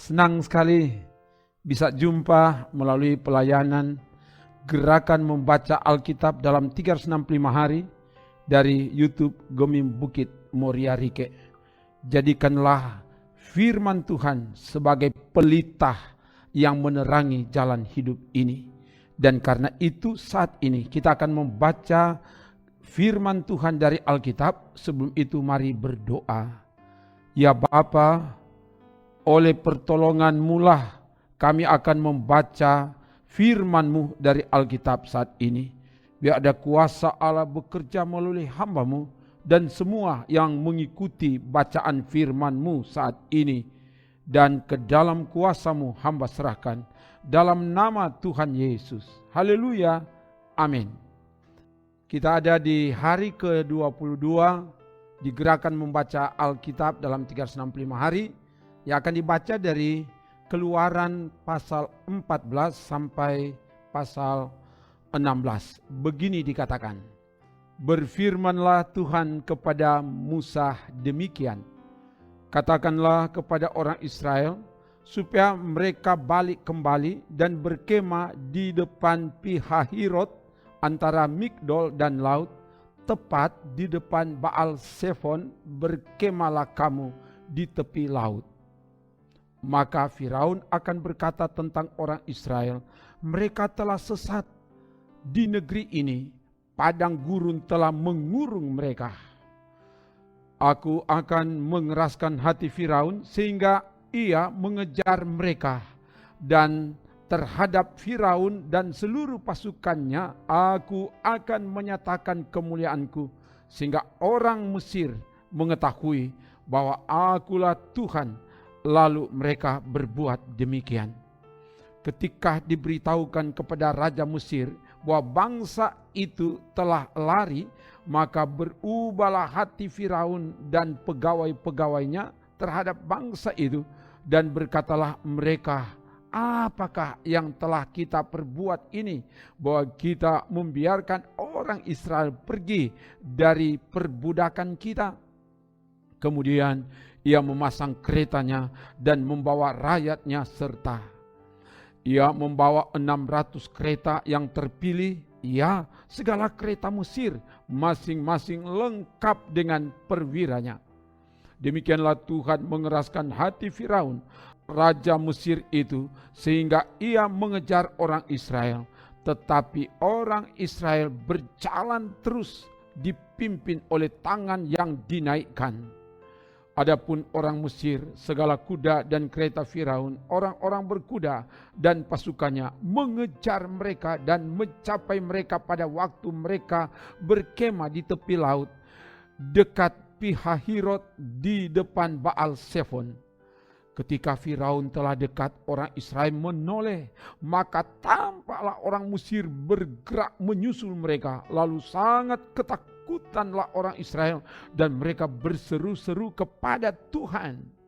Senang sekali bisa jumpa melalui pelayanan gerakan membaca Alkitab dalam 365 hari dari YouTube Gomim Bukit Moria Rike. Jadikanlah firman Tuhan sebagai pelita yang menerangi jalan hidup ini. Dan karena itu saat ini kita akan membaca firman Tuhan dari Alkitab. Sebelum itu mari berdoa. Ya Bapa, oleh pertolongan-Mu lah kami akan membaca firman-Mu dari Alkitab saat ini. Biar ada kuasa Allah bekerja melalui hamba-Mu dan semua yang mengikuti bacaan firman-Mu saat ini. Dan ke dalam kuasa-Mu hamba serahkan. Dalam nama Tuhan Yesus. Haleluya. Amin. Kita ada di hari ke-22 di gerakan membaca Alkitab dalam 365 hari. Yang akan dibaca dari Keluaran pasal 14 sampai pasal 16. Begini dikatakan, berfirmanlah Tuhan kepada Musa demikian, katakanlah kepada orang Israel, supaya mereka balik kembali dan berkemah di depan Pihahirot antara Migdol dan laut, tepat di depan Baal Zephon berkemahlah kamu di tepi laut. Maka Firaun akan berkata tentang orang Israel, mereka telah sesat di negeri ini, padang gurun telah mengurung mereka. Aku akan mengeraskan hati Firaun sehingga ia mengejar mereka, dan terhadap Firaun dan seluruh pasukannya aku akan menyatakan kemuliaanku, sehingga orang Mesir mengetahui bahwa akulah Tuhan. Lalu mereka berbuat demikian. Ketika diberitahukan kepada Raja Mesir bahwa bangsa itu telah lari, maka berubahlah hati Firaun dan pegawai-pegawainya terhadap bangsa itu, dan berkatalah mereka, apakah yang telah kita perbuat ini, bahwa kita membiarkan orang Israel pergi dari perbudakan kita. Kemudian ia memasang keretanya dan membawa rakyatnya serta. Ia membawa 600 kereta yang terpilih, ya segala kereta Mesir, masing-masing lengkap dengan perwiranya. Demikianlah Tuhan mengeraskan hati Firaun, raja Mesir itu, sehingga ia mengejar orang Israel. Tetapi orang Israel berjalan terus dipimpin oleh tangan yang dinaikkan. Adapun orang Mesir, segala kuda dan kereta Firaun, orang-orang berkuda dan pasukannya mengejar mereka dan mencapai mereka pada waktu mereka berkemah di tepi laut, dekat Pihahirot di depan Baal Zephon. Ketika Firaun telah dekat, orang Israel menoleh, maka tampaklah orang Mesir bergerak menyusul mereka, lalu sangat ketakutanlah orang Israel dan mereka berseru-seru kepada Tuhan.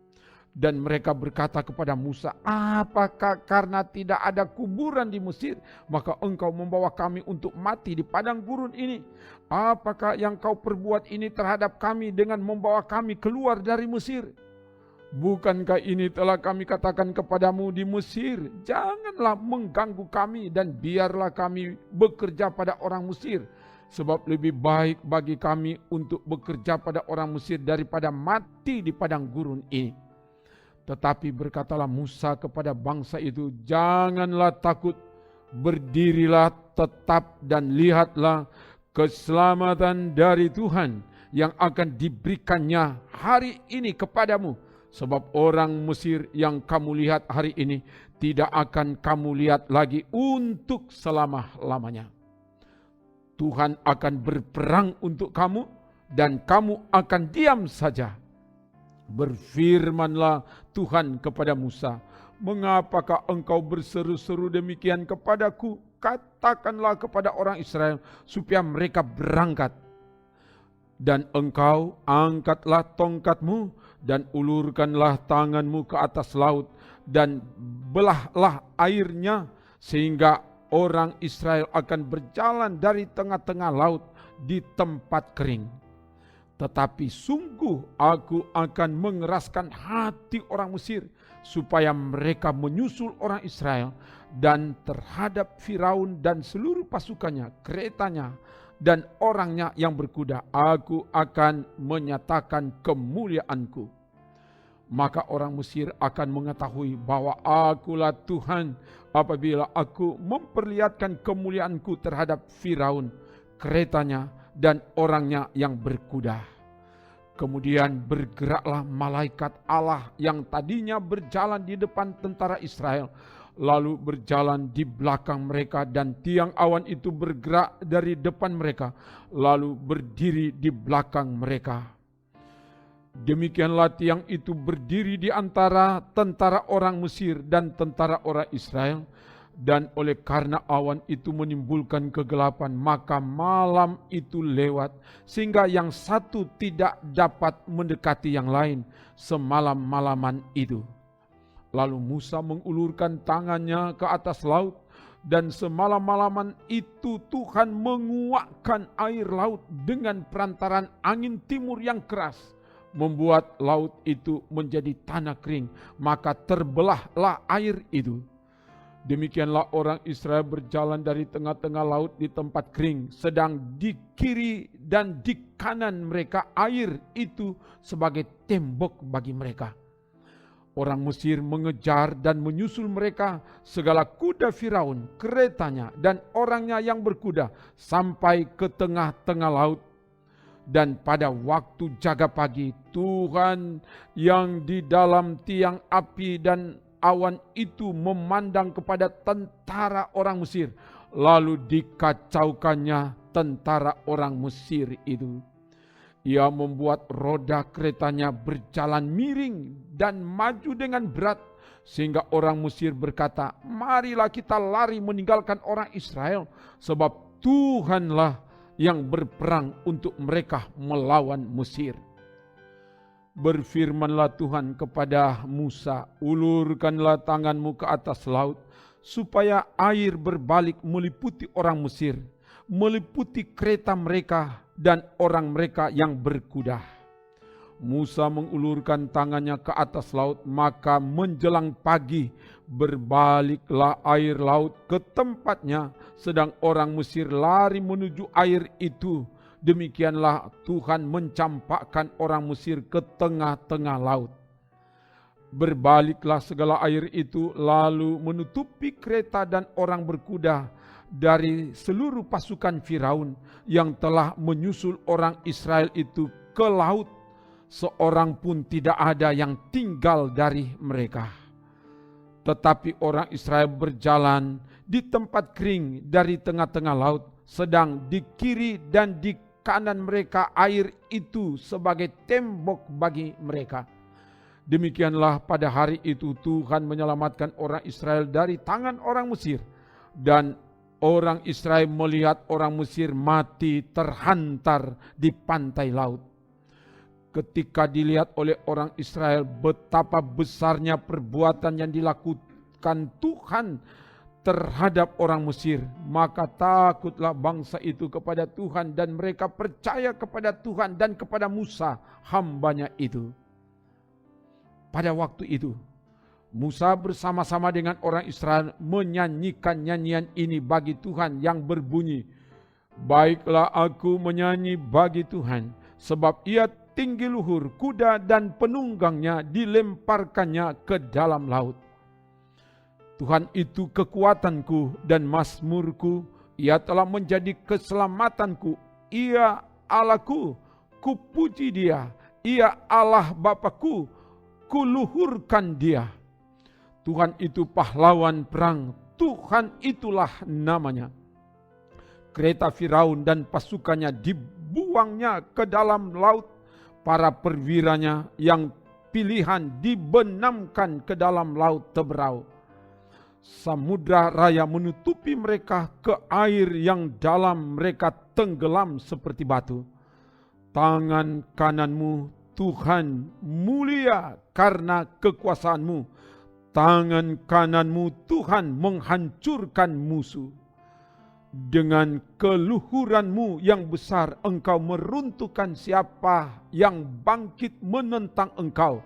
Dan mereka berkata kepada Musa, apakah karena tidak ada kuburan di Mesir, maka engkau membawa kami untuk mati di padang gurun ini? Apakah yang kau perbuat ini terhadap kami dengan membawa kami keluar dari Mesir? Bukankah ini telah kami katakan kepadamu di Mesir, janganlah mengganggu kami dan biarlah kami bekerja pada orang Mesir, sebab lebih baik bagi kami untuk bekerja pada orang Mesir daripada mati di padang gurun ini. Tetapi berkatalah Musa kepada bangsa itu, janganlah takut, berdirilah tetap dan lihatlah keselamatan dari Tuhan yang akan diberikannya hari ini kepadamu. Sebab orang Mesir yang kamu lihat hari ini tidak akan kamu lihat lagi untuk selama-lamanya. Tuhan akan berperang untuk kamu dan kamu akan diam saja. Berfirmanlah Tuhan kepada Musa, mengapakah engkau berseru-seru demikian kepadaku? Katakanlah kepada orang Israel supaya mereka berangkat. Dan engkau angkatlah tongkatmu dan ulurkanlah tanganmu ke atas laut dan belahlah airnya sehingga orang Israel akan berjalan dari tengah-tengah laut di tempat kering. Tetapi sungguh aku akan mengeraskan hati orang Mesir supaya mereka menyusul orang Israel, dan terhadap Firaun dan seluruh pasukannya, keretanya dan orangnya yang berkuda, aku akan menyatakan kemuliaanku. Maka orang Mesir akan mengetahui bahwa akulah Tuhan apabila aku memperlihatkan kemuliaanku terhadap Firaun, keretanya dan orangnya yang berkuda. Kemudian bergeraklah malaikat Allah yang tadinya berjalan di depan tentara Israel, lalu berjalan di belakang mereka, dan tiang awan itu bergerak dari depan mereka, lalu berdiri di belakang mereka. Demikianlah tiang itu berdiri di antara tentara orang Mesir dan tentara orang Israel. Dan oleh karena awan itu menimbulkan kegelapan, maka malam itu lewat, sehingga yang satu tidak dapat mendekati yang lain semalam-malaman itu. Lalu Musa mengulurkan tangannya ke atas laut, dan semalam-malaman itu Tuhan menguakkan air laut dengan perantaran angin timur yang keras, membuat laut itu menjadi tanah kering, maka terbelahlah air itu. Demikianlah orang Israel berjalan dari tengah-tengah laut di tempat kering, sedang di kiri dan di kanan mereka air itu sebagai tembok bagi mereka. Orang Mesir mengejar dan menyusul mereka, segala kuda Firaun, keretanya dan orangnya yang berkuda, sampai ke tengah-tengah laut. Dan pada waktu jaga pagi, Tuhan yang di dalam tiang api dan awan itu memandang kepada tentara orang Mesir, lalu dikacaukannya tentara orang Mesir itu. Ia membuat roda keretanya berjalan miring dan maju dengan berat, sehingga orang Mesir berkata, marilah kita lari meninggalkan orang Israel, sebab Tuhanlah yang berperang untuk mereka melawan Mesir. Berfirmanlah Tuhan kepada Musa, ulurkanlah tanganmu ke atas laut, supaya air berbalik meliputi orang Mesir, meliputi kereta mereka dan orang mereka yang berkuda. Musa mengulurkan tangannya ke atas laut, maka menjelang pagi berbaliklah air laut ke tempatnya, sedang orang Mesir lari menuju air itu. Demikianlah Tuhan mencampakkan orang Mesir ke tengah-tengah laut. Berbaliklah segala air itu, lalu menutupi kereta dan orang berkuda dari seluruh pasukan Firaun yang telah menyusul orang Israel itu ke laut. Seorang pun tidak ada yang tinggal dari mereka. Tetapi orang Israel berjalan di tempat kering dari tengah-tengah laut, sedang di kiri dan di kanan mereka air itu sebagai tembok bagi mereka. Demikianlah pada hari itu Tuhan menyelamatkan orang Israel dari tangan orang Mesir, dan orang Israel melihat orang Mesir mati terhantar di pantai laut. Ketika dilihat oleh orang Israel betapa besarnya perbuatan yang dilakukan Tuhan terhadap orang Mesir, maka takutlah bangsa itu kepada Tuhan, dan mereka percaya kepada Tuhan dan kepada Musa hambanya itu. Pada waktu itu Musa bersama-sama dengan orang Israel menyanyikan nyanyian ini bagi Tuhan yang berbunyi, baiklah aku menyanyi bagi Tuhan, sebab ia tinggi luhur, kuda dan penunggangnya dilemparkannya ke dalam laut. Tuhan itu kekuatanku dan mazmurku, ia telah menjadi keselamatanku, ia Allahku, kupuji dia, ia Allah Bapakku, kuluhurkan dia. Tuhan itu pahlawan perang, Tuhan itulah namanya. Kereta Firaun dan pasukannya dibuangnya ke dalam laut, para perwiranya yang pilihan dibenamkan ke dalam laut teberau. Samudra raya menutupi mereka, ke air yang dalam mereka tenggelam seperti batu. Tangan kananmu Tuhan mulia karena kekuasaanmu, tangan kananmu Tuhan menghancurkan musuh. Dengan keluhuranmu yang besar, engkau meruntuhkan siapa yang bangkit menentang engkau.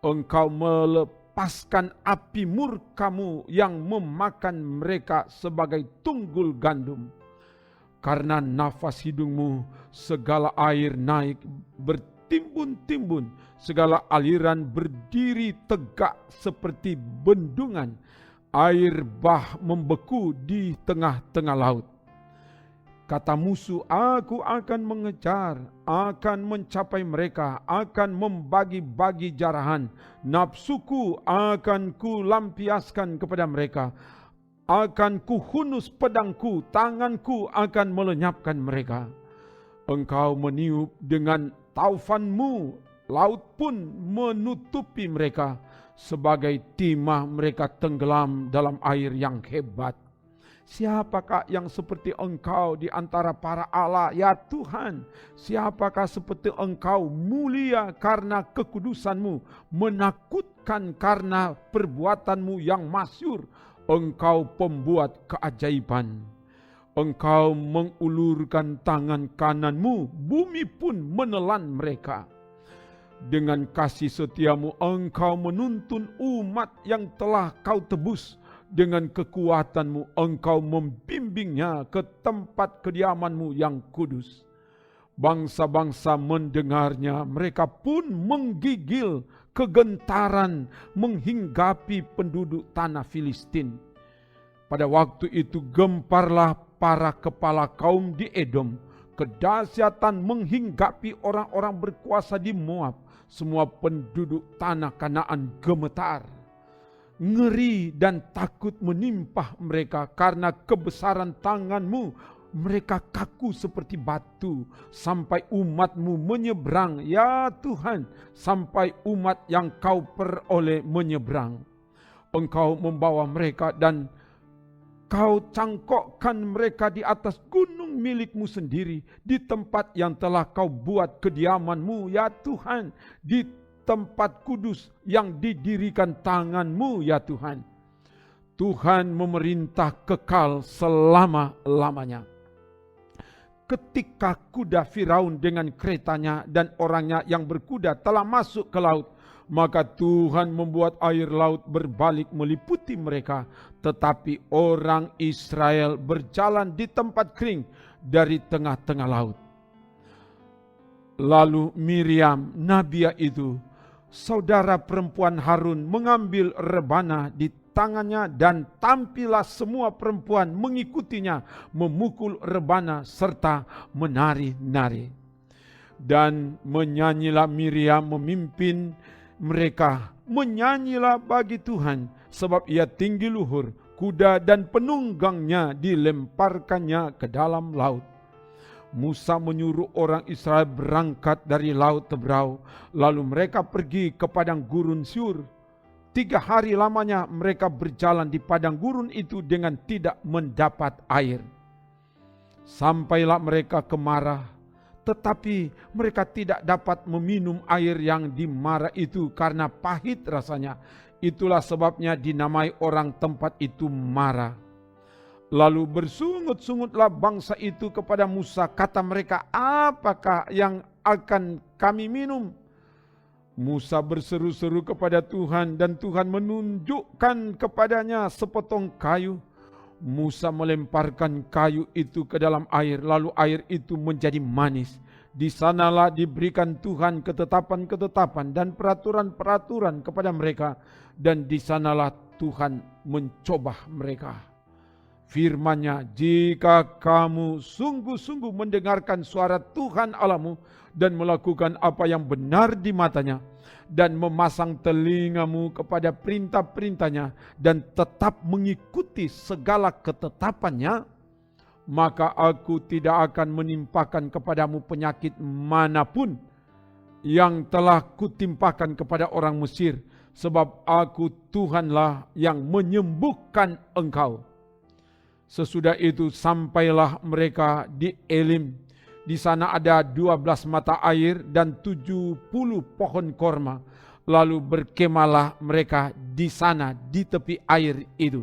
Engkau melepaskan api murkamu yang memakan mereka sebagai tunggul gandum. Karena nafas hidungmu, segala air naik bertimbun-timbun, segala aliran berdiri tegak seperti bendungan. Air bah membeku di tengah-tengah laut. Kata musuh, aku akan mengejar, akan mencapai mereka, akan membagi-bagi jarahan. Nafsuku akan kulampiaskan kepada mereka. Akan kuhunus pedangku, tanganku akan melenyapkan mereka. Engkau meniup dengan taufanmu, laut pun menutupi mereka. Sebagai timah mereka tenggelam dalam air yang hebat. Siapakah yang seperti engkau di antara para Allah, ya Tuhan? Siapakah seperti engkau, mulia karena kekudusanmu, menakutkan karena perbuatanmu yang masyhur. Engkau pembuat keajaiban. Engkau mengulurkan tangan kananmu, bumi pun menelan mereka. Dengan kasih setiamu engkau menuntun umat yang telah kau tebus. Dengan kekuatanmu engkau membimbingnya ke tempat kediamanmu yang kudus. Bangsa-bangsa mendengarnya, mereka pun menggigil, kegentaran menghinggapi penduduk tanah Filistin. Pada waktu itu gemparlah para kepala kaum di Edom. Kedahsyatan menghinggapi orang-orang berkuasa di Moab. Semua penduduk tanah Kanaan gemetar. Ngeri dan takut menimpah mereka karena kebesaran tanganmu. Mereka kaku seperti batu sampai umatmu menyeberang. Ya Tuhan, sampai umat yang kau peroleh menyeberang. Engkau membawa mereka dan kau cangkokkan mereka di atas gunung milikmu sendiri, di tempat yang telah kau buat kediamanmu, ya Tuhan, di tempat kudus yang didirikan tanganmu, ya Tuhan. Tuhan memerintah kekal selama-lamanya. Ketika kuda Firaun dengan keretanya dan orangnya yang berkuda telah masuk ke laut, maka Tuhan membuat air laut berbalik meliputi mereka. Tetapi orang Israel berjalan di tempat kering dari tengah-tengah laut. Lalu Miriam, nabiah itu, saudara perempuan Harun, mengambil rebana di tangannya dan tampillah semua perempuan mengikutinya memukul rebana serta menari-nari. Dan menyanyilah Miriam memimpin mereka, menyanyilah bagi Tuhan, sebab ia tinggi luhur, kuda dan penunggangnya dilemparkannya ke dalam laut. Musa menyuruh orang Israel berangkat dari laut Tebrau, lalu mereka pergi ke padang gurun Syur. 3 hari lamanya mereka berjalan di padang gurun itu dengan tidak mendapat air. Sampailah mereka ke Marah, tetapi mereka tidak dapat meminum air yang di Marah itu karena pahit rasanya. Itulah sebabnya dinamai orang tempat itu Marah. Lalu bersungut-sungutlah bangsa itu kepada Musa. Kata mereka, apakah yang akan kami minum? Musa berseru-seru kepada Tuhan dan Tuhan menunjukkan kepadanya sepotong kayu. Musa melemparkan kayu itu ke dalam air, lalu air itu menjadi manis. Di sanalah diberikan Tuhan ketetapan-ketetapan dan peraturan-peraturan kepada mereka, dan di sanalah Tuhan mencoba mereka. Firman-Nya, jika kamu sungguh-sungguh mendengarkan suara Tuhan Allahmu dan melakukan apa yang benar di matanya, dan memasang telingamu kepada perintah-perintahnya dan tetap mengikuti segala ketetapannya, maka aku tidak akan menimpakan kepadamu penyakit manapun yang telah kutimpakan kepada orang Mesir, sebab aku Tuhanlah yang menyembuhkan engkau. Sesudah itu sampailah mereka di Elim. Di sana ada 12 mata air dan 70 pohon korma. Lalu berkemahlah mereka di sana di tepi air itu.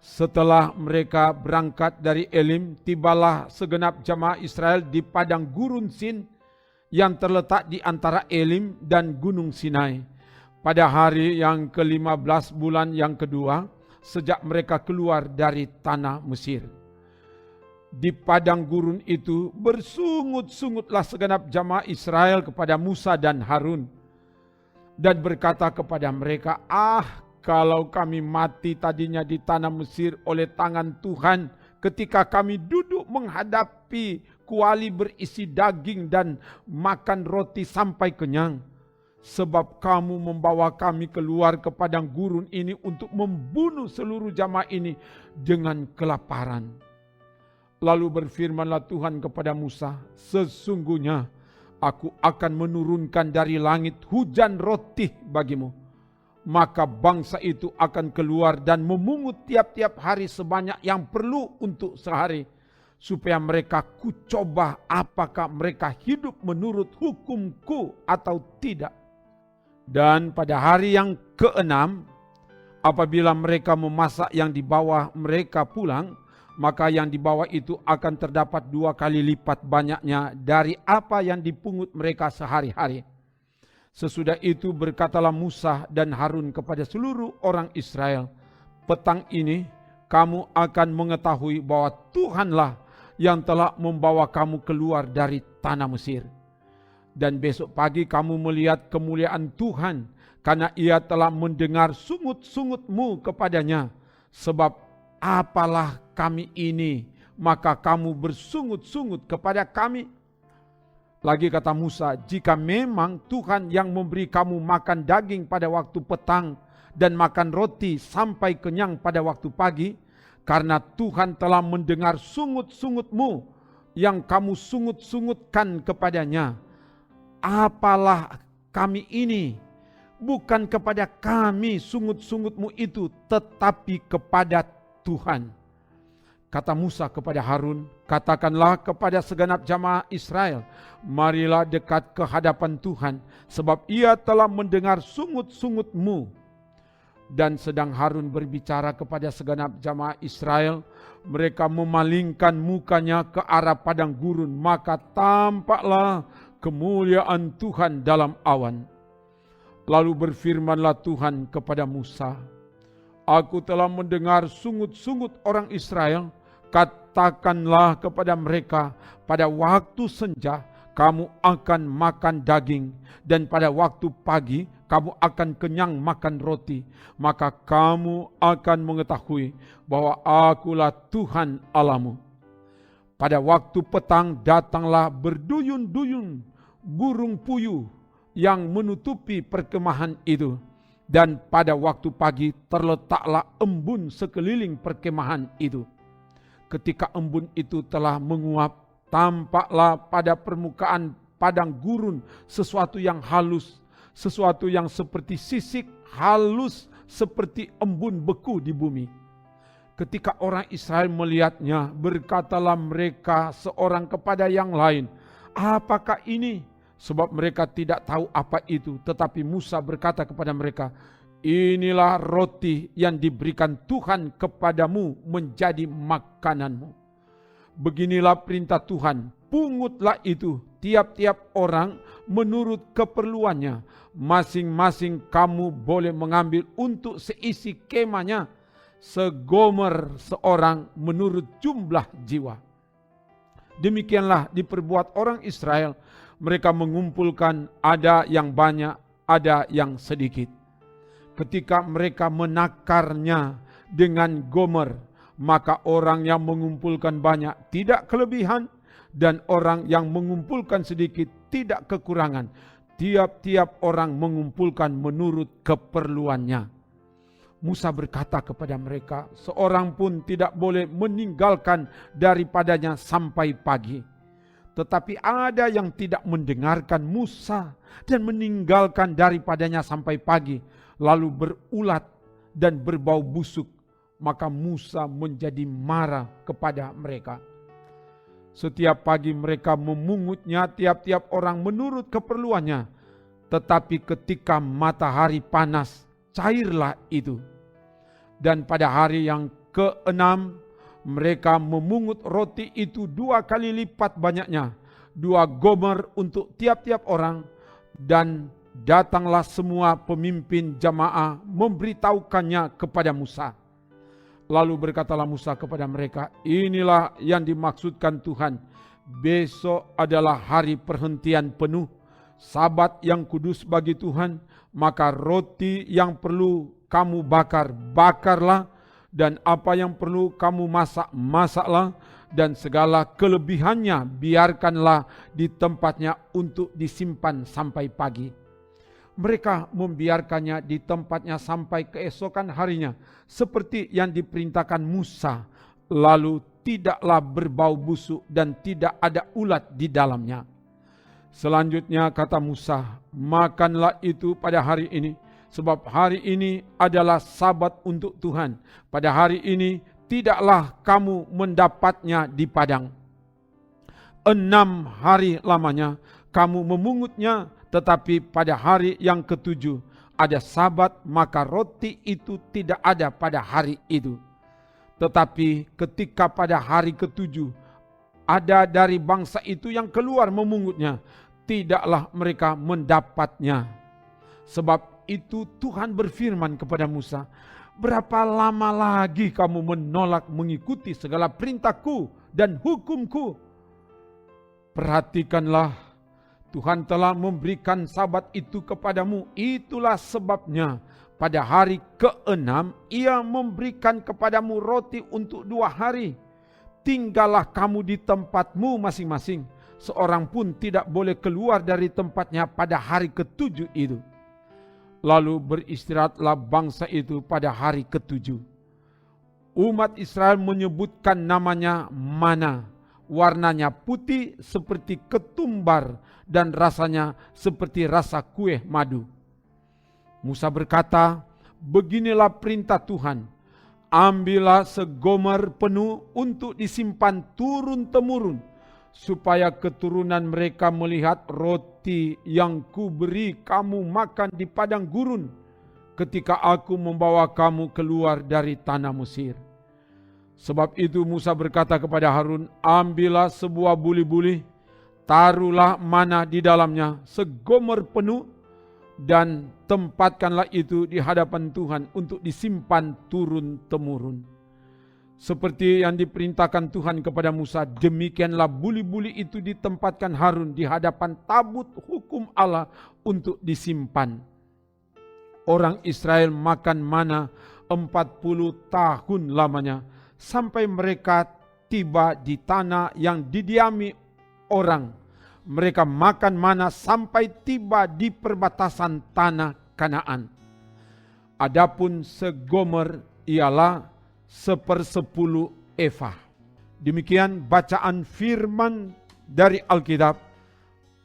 Setelah mereka berangkat dari Elim, tibalah segenap jamaah Israel di padang gurun Sin yang terletak di antara Elim dan Gunung Sinai. Pada hari yang ke-15 bulan yang kedua, sejak mereka keluar dari tanah Mesir. Di padang gurun itu bersungut-sungutlah segenap jamaah Israel kepada Musa dan Harun, dan berkata kepada mereka, kalau kami mati tadinya di tanah Mesir oleh tangan Tuhan ketika kami duduk menghadapi kuali berisi daging dan makan roti sampai kenyang. Sebab kamu membawa kami keluar ke padang gurun ini untuk membunuh seluruh jamaah ini dengan kelaparan. Lalu berfirmanlah Tuhan kepada Musa, sesungguhnya aku akan menurunkan dari langit hujan roti bagimu. Maka bangsa itu akan keluar dan memungut tiap-tiap hari sebanyak yang perlu untuk sehari, supaya mereka kucoba apakah mereka hidup menurut hukumku atau tidak. Dan pada hari yang ke-6, apabila mereka memasak yang di bawah mereka pulang, maka yang di bawah itu akan terdapat 2 kali lipat banyaknya dari apa yang dipungut mereka sehari-hari. Sesudah itu berkatalah Musa dan Harun kepada seluruh orang Israel, petang ini kamu akan mengetahui bahwa Tuhanlah yang telah membawa kamu keluar dari tanah Mesir. Dan besok pagi kamu melihat kemuliaan Tuhan, karena ia telah mendengar sungut-sungutmu kepadanya. Sebab apalah kami ini, maka kamu bersungut-sungut kepada kami. Lagi kata Musa, jika memang Tuhan yang memberi kamu makan daging pada waktu petang dan makan roti sampai kenyang pada waktu pagi, karena Tuhan telah mendengar sungut-sungutmu yang kamu sungut-sungutkan kepadanya, apalah kami ini, bukan kepada kami sungut-sungutmu itu, tetapi kepada Tuhan. Kata Musa kepada Harun, katakanlah kepada segenap jamaah Israel, marilah dekat ke hadapan Tuhan, sebab ia telah mendengar sungut-sungutmu. Dan sedang Harun berbicara kepada segenap jamaah Israel, mereka memalingkan mukanya ke arah padang gurun, maka tampaklah kemuliaan Tuhan dalam awan. Lalu berfirmanlah Tuhan kepada Musa, aku telah mendengar sungut-sungut orang Israel. Katakanlah kepada mereka, pada waktu senja kamu akan makan daging, dan pada waktu pagi kamu akan kenyang makan roti. Maka kamu akan mengetahui bahwa akulah Tuhan Allahmu. Pada waktu petang datanglah berduyun-duyun burung puyuh yang menutupi perkemahan itu. Dan pada waktu pagi terletaklah embun sekeliling perkemahan itu. Ketika embun itu telah menguap, tampaklah pada permukaan padang gurun sesuatu yang halus, sesuatu yang seperti sisik halus seperti embun beku di bumi. Ketika orang Israel melihatnya, berkatalah mereka seorang kepada yang lain, apakah ini? Sebab mereka tidak tahu apa itu. Tetapi Musa berkata kepada mereka, inilah roti yang diberikan Tuhan kepadamu menjadi makananmu. Beginilah perintah Tuhan, pungutlah itu tiap-tiap orang menurut keperluannya. Masing-masing kamu boleh mengambil untuk seisi kemahnya segomer seorang menurut jumlah jiwa. Demikianlah diperbuat orang Israel. Mereka mengumpulkan, ada yang banyak, ada yang sedikit. Ketika mereka menakarnya dengan gomer, maka orang yang mengumpulkan banyak tidak kelebihan, dan orang yang mengumpulkan sedikit tidak kekurangan. Tiap-tiap orang mengumpulkan menurut keperluannya. Musa berkata kepada mereka, seorang pun tidak boleh meninggalkan daripadanya sampai pagi. Tetapi ada yang tidak mendengarkan Musa dan meninggalkan daripadanya sampai pagi, lalu berulat dan berbau busuk. Maka Musa menjadi marah kepada mereka. Setiap pagi mereka memungutnya tiap-tiap orang menurut keperluannya. Tetapi ketika matahari panas, cairlah itu. Dan pada hari yang ke-6 mereka memungut roti itu 2 kali lipat banyaknya, 2 gomer untuk tiap-tiap orang, dan datanglah semua pemimpin jamaah memberitahukannya kepada Musa. Lalu berkatalah Musa kepada mereka, inilah yang dimaksudkan Tuhan. Besok adalah hari perhentian penuh, Sabat yang kudus bagi Tuhan, maka roti yang perlu kamu bakar, bakarlah, dan apa yang perlu kamu masak, masaklah, dan segala kelebihannya biarkanlah di tempatnya untuk disimpan sampai pagi. Mereka membiarkannya di tempatnya sampai keesokan harinya, seperti yang diperintahkan Musa, lalu tidaklah berbau busuk dan tidak ada ulat di dalamnya. Selanjutnya kata Musa, makanlah itu pada hari ini, sebab hari ini adalah Sabat untuk Tuhan. Pada hari ini tidaklah kamu mendapatnya di padang. 6 hari lamanya kamu memungutnya, tetapi pada hari yang ke-7 ada Sabat, maka roti itu tidak ada pada hari itu. Tetapi ketika pada hari ke-7 ada dari bangsa itu yang keluar memungutnya, tidaklah mereka mendapatnya. Sebab itu Tuhan berfirman kepada Musa, berapa lama lagi kamu menolak mengikuti segala perintahku dan hukumku? Perhatikanlah, Tuhan telah memberikan Sabat itu kepadamu. Itulah sebabnya pada hari ke-6 Ia memberikan kepadamu roti untuk 2 hari. Tinggallah kamu di tempatmu masing-masing. Seorang pun tidak boleh keluar dari tempatnya pada hari ke-7 itu. Lalu beristirahatlah bangsa itu pada hari ke-7. Umat Israel menyebutkan namanya mana. Warnanya putih seperti ketumbar dan rasanya seperti rasa kue madu. Musa berkata, beginilah perintah Tuhan. Ambillah segomer penuh untuk disimpan turun-temurun, supaya keturunan mereka melihat roti yang kuberi kamu makan di padang gurun ketika aku membawa kamu keluar dari tanah Mesir. Sebab itu Musa berkata kepada Harun, ambillah sebuah buli-buli, taruhlah mana di dalamnya segomer penuh, dan tempatkanlah itu di hadapan Tuhan untuk disimpan turun-temurun. Seperti yang diperintahkan Tuhan kepada Musa, demikianlah buli-buli itu ditempatkan Harun di hadapan tabut hukum Allah untuk disimpan. Orang Israel makan mana 40 tahun lamanya, sampai mereka tiba di tanah yang didiami orang. Mereka makan mana sampai tiba di perbatasan tanah Kanaan. Adapun segomer ialah 1/10 eva. Demikian bacaan firman dari Alkitab.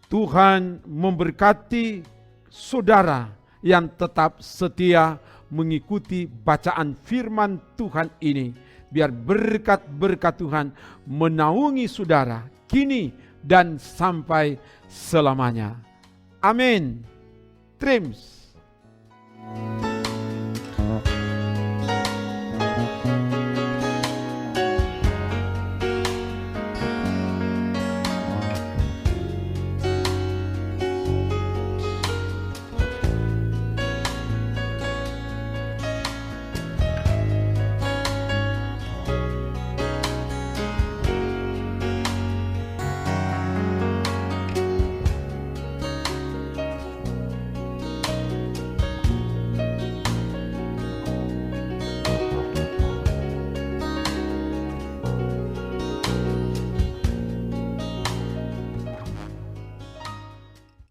Tuhan memberkati saudara yang tetap setia mengikuti bacaan firman Tuhan ini. Biar berkat-berkat Tuhan menaungi saudara kini dan sampai selamanya. Amin. Trims.